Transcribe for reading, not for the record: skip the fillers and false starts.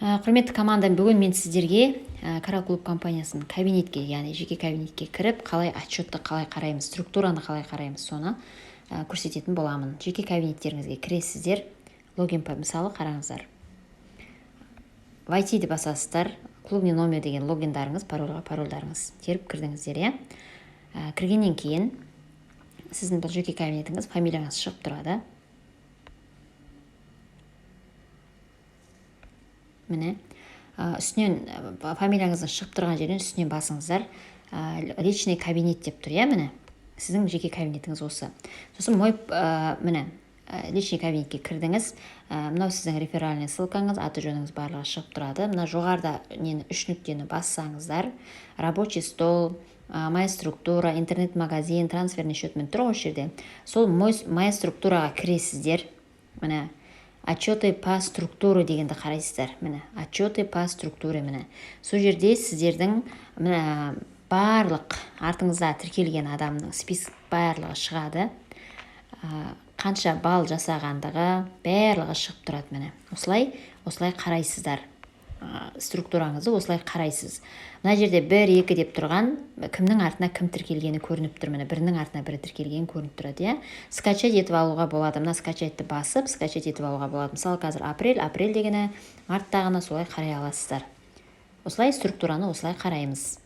Құрметті командам, бүгін мен сіздерге Кара Клуб компаниясының кабинетке, яғни жеке кабинетке кіріп, қалай отчетты қалай қараймыз, структураны қалай қараймыз, соны көрсететін боламын. Жеке кабинеттеріңізге кіресіздер, логин мысалы қараңыздар. Войти деп басасыздар, клубный номер деген логиндарыңыз, парольдарыңыз теріп кірдіңіздер, иә. Кіргеннен кейін сіздің бұл жеке кабинетіңіз, фамилияңыз шығып тұрады. Міне, үстінен фамилияңыздың шығып тұрған жерден үстінен басыңыздар. Личный кабинет деп тұр, міне. Сіздің жеке кабинетіңіз осы. Сосын міне, личный кабинетке кірдіңіз. Мынау сіздің реферальный ссылкаңыз, аты жөніңіз барлығы шығып тұрады. Мына жоғарыда үш нүктені бассаңыздар, рабочий стол, моя структура, интернет-магазин, трансферный счетмен тұр осы жерде. Сол моя структураға кіресіздер. Міне, отчеты по структуре дегенді қарайсыздар. Міне, отчеты по структуре, міне. Сол жерде сіздердің барлық артыңызда тіркелген адамның список барлығы шығады. Қанша балл жасағандығы барлығы шығып тұрады, міне. Осылай қарайсыздар. Структураңызды осылай қарайсыз. Мына жерде 1-2 деп тұрған, кімнің артына кім тіркелгені көрініп тұр, міне. Бірінің артына бірі тіркелгені көрініп тұрады, иә. Скачать етіп алуға болады. Мына скачатьты басып, скачать етіп алуға болады. Мысалы, қазір апрель дегені, марттағына солай қарай аласыздар. Осылай структураны осылай қараймыз.